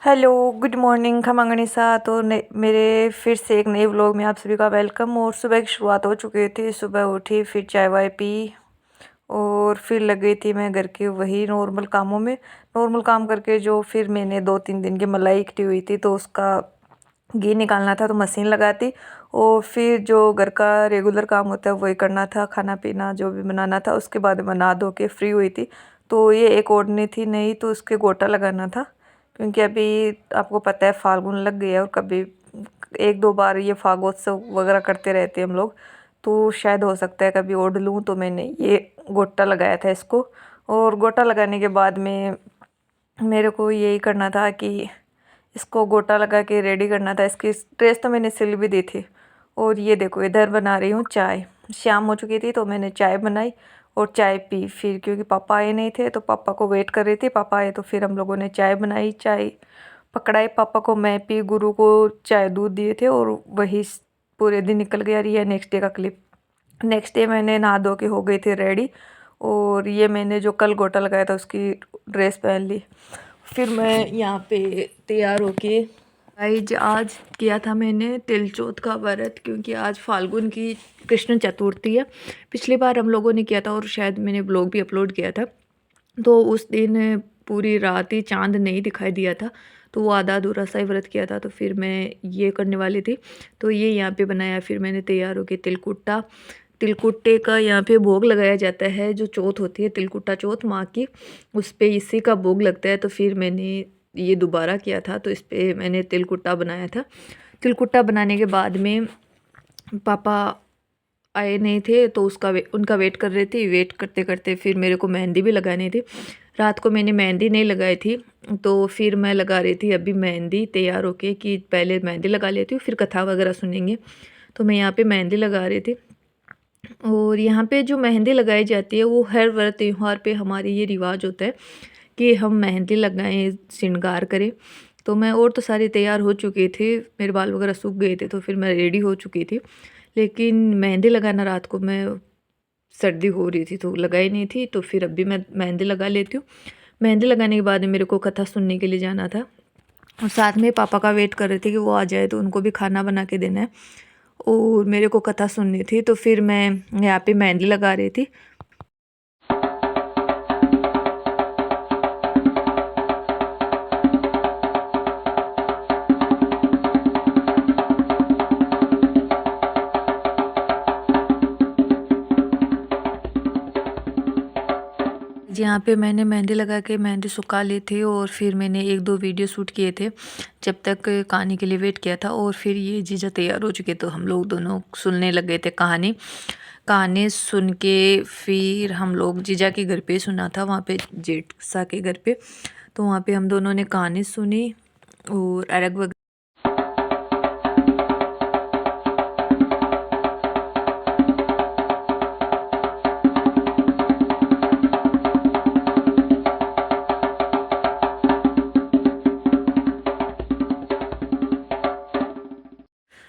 Hello, good morning खमंगनी सा। तो मेरे फिर से एक नए व्लॉग में आप सभी का वेलकम। और सुबह की शुरुआत हो चुकी थी। सुबह उठी, फिर चाय वाय पी और फिर लग गई थी मैं घर के वही नॉर्मल कामों में। नॉर्मल काम करके जो फिर मैंने 2-3 दिन की मलाई इकट्ठी हुई थी तो उसका घी निकालना था, तो मशीन लगाती। और फिर जो घर का रेगुलर काम होता है वही करना था, खाना पीना जो भी बनाना था। उसके बाद मैं नहा धो के फ्री हुई थी। तो ये एक ओढ़नी थी नई, तो उसके गोटा लगाना था, क्योंकि अभी आपको पता है फाल्गुन लग गया है और कभी 1-2 बार ये फागोत्सव वगैरह करते रहते हैं हम लोग। तो शायद हो सकता है कभी ओढ़ लूँ, तो मैंने ये गोटा लगाया था इसको। और गोटा लगाने के बाद में मेरे को यही करना था कि इसको गोटा लगा के रेडी करना था। इसकी ड्रेस तो मैंने सिल भी दी थी। और ये देखो इधर बना रही हूँ चाय। शाम हो चुकी थी तो मैंने चाय बनाई और चाय पी। फिर क्योंकि पापा आए नहीं थे तो पापा को वेट कर रही थी, पापा आए तो फिर हम लोगों ने चाय बनाई, चाय पकड़ाई पापा को, मैं पी, गुरु को चाय दूध दिए थे। और वही पूरे दिन निकल गया। रही है नेक्स्ट डे का क्लिप। नेक्स्ट डे मैंने नहा धो के हो गई थी रेडी। और ये मैंने जो कल गोटा लगाया था उसकी ड्रेस पहन ली। फिर मैं यहाँ पे तैयार होके आज किया था मैंने तिल चौथ का व्रत, क्योंकि आज फाल्गुन की कृष्ण चतुर्थी है। पिछली बार हम लोगों ने किया था और शायद मैंने ब्लॉग भी अपलोड किया था। तो उस दिन पूरी रात ही चांद नहीं दिखाई दिया था, तो वो आधा अधूरा सा ही व्रत किया था। तो फिर मैं ये करने वाली थी, तो ये यहाँ पे बनाया। फिर मैंने तैयार होके तिलकुट्टा, तिलकुट्टे का यहाँ पे भोग लगाया जाता है। जो चौथ होती है तिलकुट्टा चौथ माँ की, उस पे इसी का भोग लगता है। तो फिर मैंने ये दोबारा किया था, तो इस पे मैंने तिलकुट्टा बनाया था। तिलकुट्टा बनाने के बाद में पापा आए नहीं थे तो उनका वेट कर रही थी। वेट करते करते फिर मेरे को मेहंदी भी लगानी थी। रात को मैंने मेहंदी नहीं लगाई थी, तो फिर मैं लगा रही थी अभी मेहंदी, तैयार होके कि पहले मेहंदी लगा लेती हूँ फिर कथा वगैरह सुनेंगे। तो मैं यहाँ पे मेहंदी लगा रही थी। और यहाँ पे जो मेहंदी लगाई जाती है वो हर व्रत त्यौहार पे हमारी ये रिवाज होता है कि हम मेहंदी लगाएं, श्रृंगार करें। तो मैं और तो सारी तैयार हो चुकी थी, मेरे बाल वगैरह सूख गए थे तो फिर मैं रेडी हो चुकी थी। लेकिन मेहंदी लगाना रात को मैं सर्दी हो रही थी तो लगाई नहीं थी। तो फिर अभी मैं मेहंदी लगा लेती हूँ। मेहंदी लगाने के बाद मेरे को कथा सुनने के लिए जाना था और साथ में पापा का वेट कर रहे थे कि वो आ जाए तो उनको भी खाना बना के देना है और मेरे को कथा सुननी थी। तो फिर मैं यहाँ पे मेहंदी लगा रही थी। यहाँ पे मैंने मेहंदी लगा के मेहंदी सुखा ली थी और फिर मैंने 1-2 वीडियो शूट किए थे जब तक कहानी के लिए वेट किया था। और फिर ये जीजा तैयार हो चुके तो हम लोग दोनों सुनने लग गए थे कहानी। कहानी सुन के फिर हम लोग जीजा के घर पे सुना था, वहाँ पे जेठ सा के घर पे। तो वहाँ पे हम दोनों ने कहानी सुनी और अर्घ वगैरह।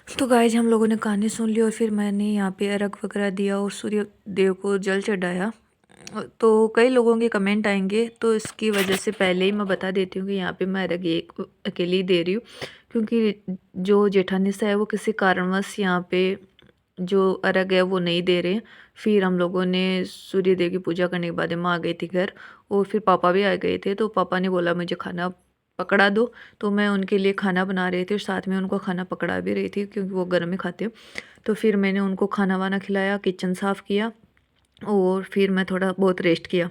तो गाइज हम लोगों ने कहानी सुन ली और फिर मैंने यहाँ पे अर्घ वगैरह दिया और सूर्य देव को जल चढ़ाया। तो कई लोगों के कमेंट आएंगे, तो इसकी वजह से पहले ही मैं बता देती हूँ कि यहाँ पे मैं अर्घ एक अकेली ही दे रही हूँ, क्योंकि जो जेठानी सा है वो किसी कारणवश यहाँ पे जो अर्घ है वो नहीं दे रहे हैं। फिर हम लोगों ने सूर्य देव की पूजा करने के बाद माँ आ गई थी घर और फिर पापा भी आ गए थे। तो पापा ने बोला मुझे खाना पकड़ा दो, तो मैं उनके लिए खाना बना रही थी और साथ में उनको खाना पकड़ा भी रही थी क्योंकि वो घर में खाते हो। तो फिर मैंने उनको खाना वाना खिलाया, किचन साफ़ किया और फिर मैं थोड़ा बहुत रेस्ट किया।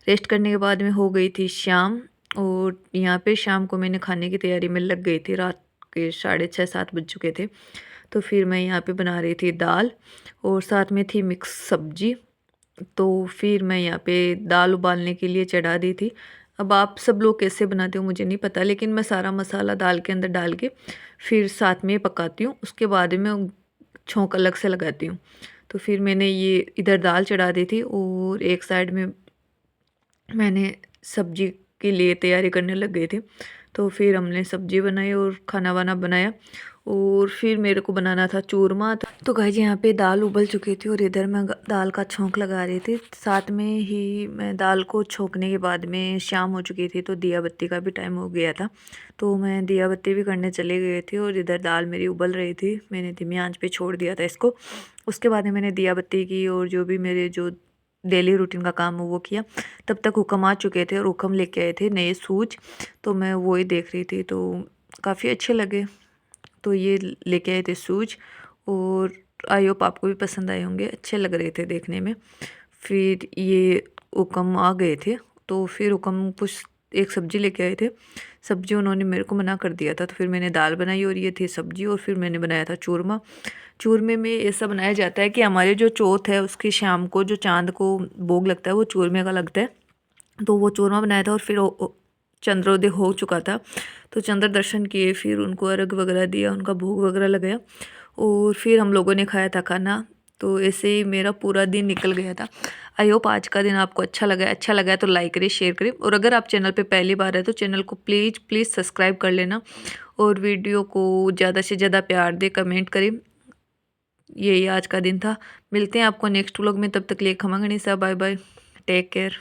रेस्ट करने के बाद में हो गई थी शाम। और यहाँ पे शाम को मैंने खाने की तैयारी में लग गई थी, रात के 6:30-7 बज चुके थे। तो फिर मैं यहाँ पे बना रही थी दाल और साथ में थी मिक्स सब्जी। तो फिर मैं यहाँ पे दाल उबालने के लिए चढ़ा दी थी। अब आप सब लोग कैसे बनाते हो मुझे नहीं पता, लेकिन मैं सारा मसाला दाल के अंदर डाल के फिर साथ में पकाती हूँ। उसके बाद में छोंक अलग से लगाती हूँ। तो फिर मैंने ये इधर दाल चढ़ा दी थी और एक साइड में मैंने सब्जी के लिए तैयारी करने लग गए थे। तो फिर हमने सब्जी बनाई और खाना वाना बनाया और फिर मेरे को बनाना था चूरमा। तो गाइस यहाँ पे दाल उबल चुकी थी और इधर मैं दाल का छौंक लगा रही थी। साथ में ही मैं दाल को छौंकने के बाद में शाम हो चुकी थी तो दिया बत्ती का भी टाइम हो गया था, तो मैं दिया बत्ती भी करने चले गए थे और इधर दाल मेरी उबल रही थी। मैंने धीमी आंच पे छोड़ दिया था इसको। उसके बाद में मैंने दिया बत्ती की और जो भी मेरे जो डेली रूटीन का काम हो वो किया। तब तक हुक्म आ चुके थे और हुक्म लेके आए थे नए शूज, तो मैं वो ही देख रही थी, तो काफ़ी अच्छे लगे। तो ये लेके आए थे शूज और आई होप आपको भी पसंद आए होंगे, अच्छे लग रहे थे देखने में। फिर ये हुक्म आ गए थे तो फिर हुक्म कुछ एक सब्जी लेके आए थे। सब्जी उन्होंने मेरे को मना कर दिया था, तो फिर मैंने दाल बनाई और ये थी सब्जी और फिर मैंने बनाया था चूरमा। चूरमे में ऐसा बनाया जाता है कि हमारे जो चौथ है उसकी शाम को जो चाँद को भोग लगता है वो चूरमे का लगता है। तो वो चूरमा बनाया था और फिर चंद्रोदय हो चुका था, तो चंद्र दर्शन किए, फिर उनको अर्घ वगैरह दिया, उनका भोग वगैरह लगाया और फिर हम लोगों ने खाया था खाना। तो ऐसे ही मेरा पूरा दिन निकल गया था। आई होप आज का दिन आपको अच्छा लगा है तो लाइक करें, शेयर करें और अगर आप चैनल पे पहली बार है तो चैनल को प्लीज़ सब्सक्राइब कर लेना और वीडियो को ज़्यादा से ज़्यादा प्यार दे, कमेंट करें। यही आज का दिन था। मिलते हैं आपको नेक्स्ट व्लॉग में, तब तक लिए खमा गणिसा, बाय बाय, टेक केयर।